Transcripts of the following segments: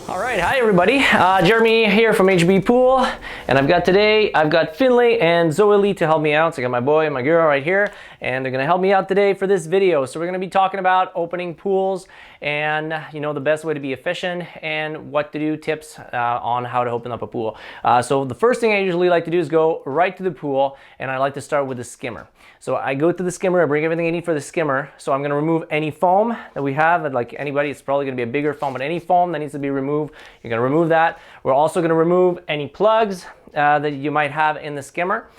All right, hi everybody. Jeremy here from HB Pool, and I've got Finley and Zoe Lee to help me out. So I got my boy and my girl right here, and they're gonna help me out today for this video. So we're gonna be talking about opening pools and the best way to be efficient and what to do, tips on how to open up a pool. So the first thing I usually like to do is go right to the pool, and I like to start with the skimmer. So I go to the skimmer, I bring everything I need for the skimmer. So I'm gonna remove any foam that we have. Like anybody, it's probably gonna be a bigger foam, but any foam that needs to be removed, you're gonna remove that. We're also gonna remove any plugs that you might have in the skimmer.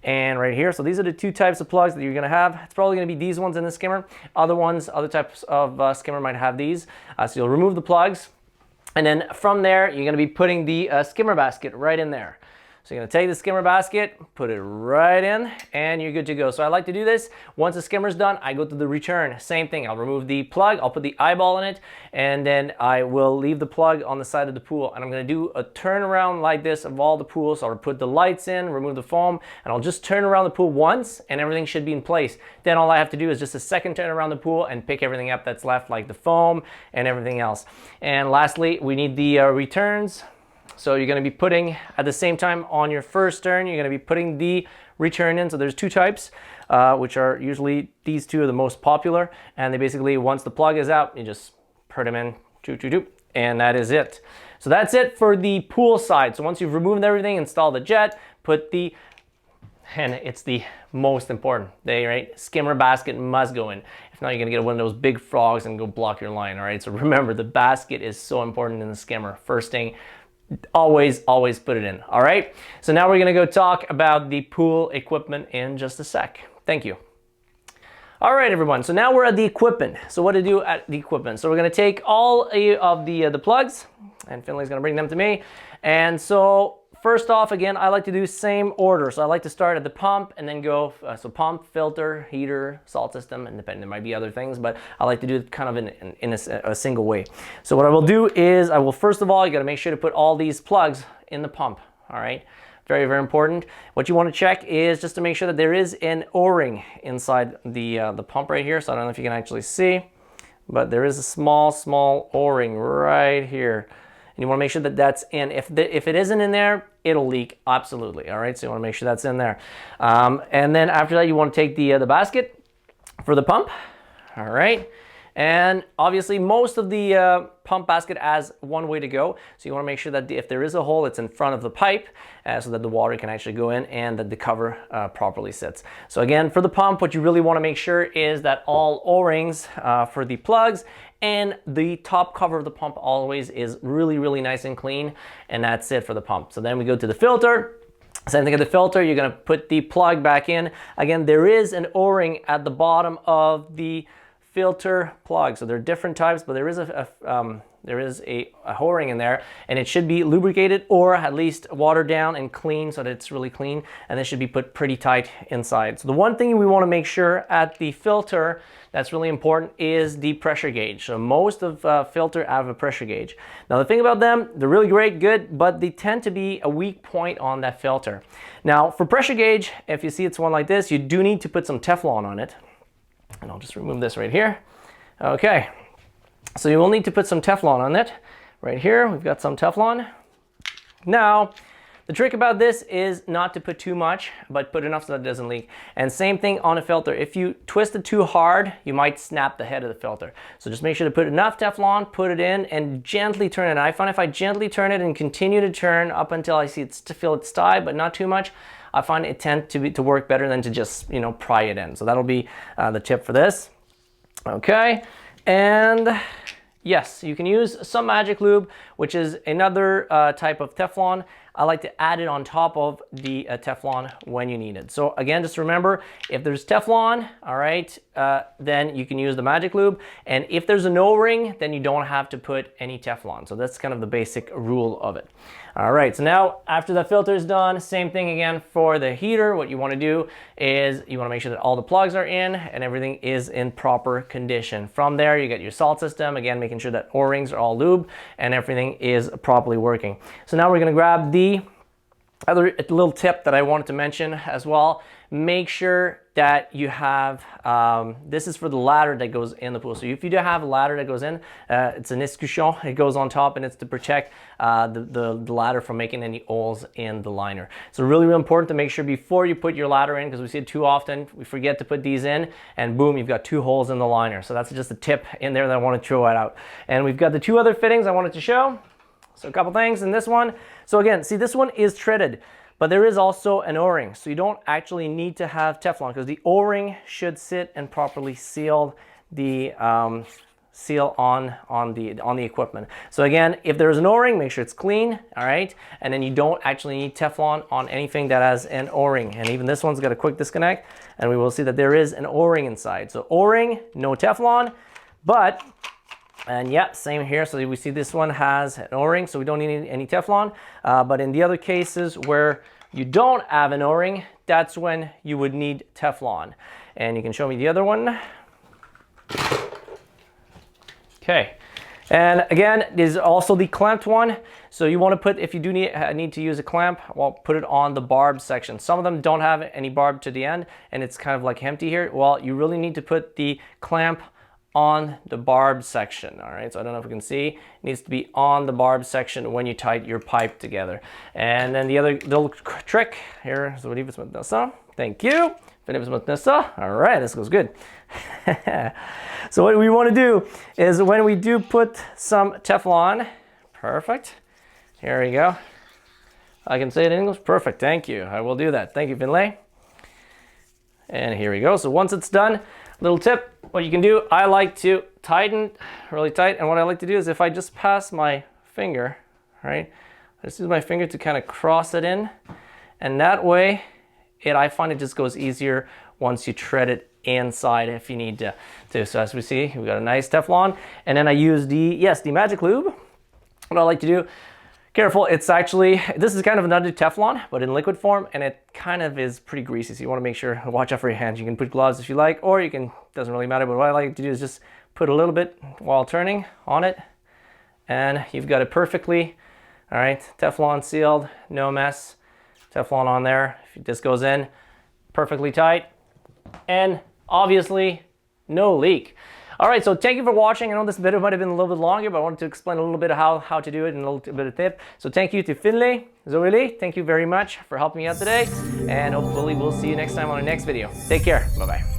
And right here, so these are the two types of plugs that you're gonna have. It's probably gonna be these ones in the skimmer. Other types of skimmer might have these. So you'll remove the plugs. And then from there, you're gonna be putting the skimmer basket right in there. So you're gonna take the skimmer basket, put it right in, and you're good to go. So I like to do this. Once the skimmer's done, I go to the return. Same thing, I'll remove the plug, I'll put the eyeball in it, and then I will leave the plug on the side of the pool. And I'm gonna do a turnaround like this of all the pools. So I'll put the lights in, remove the foam, and I'll just turn around the pool once, and everything should be in place. Then all I have to do is just a second turn around the pool and pick everything up that's left, like the foam and everything else. And lastly, we need the returns. So you're going to be putting, at the same time on your first turn, you're going to be putting the return in. So there's two types, which are usually, these two are the most popular. And they basically, once the plug is out, you just put them in, and that is it. So that's it for the pool side. So once you've removed everything, install the jet, and it's the most important thing, right? Skimmer basket must go in. If not, you're gonna get one of those big frogs and go block your line, all right? So remember, the basket is so important in the skimmer. First thing, always put it in. All right, so now we're gonna go talk about the pool equipment in just a sec. Thank you. All right, everyone, so now we're at the equipment. So what to do at the equipment? So we're gonna take all of the plugs, and Finley's gonna bring them to me. And so first off, again, I like to do same order. So I like to start at the pump and then go, so pump, filter, heater, salt system, and there might be other things, but I like to do it kind of in a single way. So what I will do is I will, first of all, you gotta make sure to put all these plugs in the pump, all right? Very, very important. What you wanna check is just to make sure that there is an O-ring inside the pump right here. So I don't know if you can actually see, but there is a small O-ring right here. And you want to make sure that that's in. If it isn't in there, it'll leak, absolutely. All right, so you want to make sure that's in there. And then after that, you want to take the basket for the pump. All right, and obviously most of the pump basket has one way to go. So you want to make sure that if there is a hole, it's in front of the pipe so that the water can actually go in and that the cover properly sits. So again, for the pump, what you really want to make sure is that all O-rings for the plugs and the top cover of the pump always is really nice and clean, and that's it for the pump. So then we go to the filter. Same thing at the filter, you're gonna put the plug back in. Again, there is an O-ring at the bottom of the filter plug. So there are different types, but there is a O-ring in there, and it should be lubricated or at least watered down and clean so that it's really clean, and this should be put pretty tight inside. So the one thing we want to make sure at the filter that's really important is the pressure gauge. So most of filter have a pressure gauge. Now the thing about them, they're really great, good, but they tend to be a weak point on that filter. Now for pressure gauge, if you see it's one like this, you do need to put some Teflon on it. And I'll just remove this right here. Okay, so you will need to put some Teflon on it. Right here, we've got some Teflon. Now, the trick about this is not to put too much, but put enough so that it doesn't leak. And same thing on a filter. If you twist it too hard, you might snap the head of the filter. So just make sure to put enough Teflon, put it in, and gently turn it. I find if I gently turn it and continue to turn up until I see feel it sty, but not too much, I find it tends to work better than to just, pry it in. So that'll be the tip for this. Okay, and yes, you can use some magic lube, which is another type of Teflon. I like to add it on top of the Teflon when you need it. So again, just remember, if there's Teflon, all right, then you can use the magic lube. And if there's an O-ring, then you don't have to put any Teflon. So that's kind of the basic rule of it. All right, so now after the filter is done, same thing again for the heater. What you want to do is you want to make sure that all the plugs are in and everything is in proper condition. From there, you get your salt system, again, making sure that O-rings are all lube and everything is properly working. So now we're going to grab the other little tip that I wanted to mention as well. Make sure that you have, this is for the ladder that goes in the pool. So if you do have a ladder that goes in, it's an escutcheon, it goes on top, and it's to protect the ladder from making any holes in the liner. So really, really important to make sure before you put your ladder in, because we see it too often, we forget to put these in, and boom, you've got 2 holes in the liner. So that's just a tip in there that I want to throw it out. And we've got the 2 other fittings I wanted to show. So a couple things in this one. So again, see, this one is threaded, but there is also an O-ring. So you don't actually need to have Teflon, because the O-ring should sit and properly seal the seal on the equipment. So again, if there's an O-ring, make sure it's clean, all right? And then you don't actually need Teflon on anything that has an O-ring. And even this one's got a quick disconnect, and we will see that there is an O-ring inside. So O-ring, no Teflon, but, and yeah, same here. So we see this one has an O-ring, so we don't need any Teflon. But in the other cases where you don't have an O-ring, that's when you would need Teflon. And you can show me the other one. Okay. And again, there's also the clamped one. So you want to put, if you do need to use a clamp, well, put it on the barb section. Some of them don't have any barb to the end, and it's kind of like empty here. Well, you really need to put the clamp on the barb section. All right, so I don't know if you can see, it needs to be on the barb section when you tighten your pipe together. And then the other little trick here is thank you. All right, this goes good. So what we want to do is, when we do put some Teflon, perfect, here we go. I can say it in English, perfect, thank you. I will do that. Thank you, Finlay. And here we go. So once it's done, little tip, what you can do, I like to tighten really tight, and what I like to do is, if I just pass my finger, right, I just use my finger to kind of cross it in, and that way I find it just goes easier once you thread it inside if you need to. So as we see, we've got a nice Teflon, and then I use the magic lube. What I like to do, careful, it's actually, this is kind of another Teflon, but in liquid form, and it kind of is pretty greasy, so you want to make sure, watch out for your hands. You can put gloves if you like, or you can, doesn't really matter, but what I like to do is just put a little bit while turning on it, and you've got it perfectly, all right, Teflon sealed, no mess, Teflon on there. If this goes in, perfectly tight, and obviously no leak. All right, so thank you for watching. I know this video might have been a little bit longer, but I wanted to explain a little bit of how to do it and a little bit of tip. So thank you to Finlay, Zoe, thank you very much for helping me out today, and hopefully we'll see you next time on the next video. Take care, bye-bye.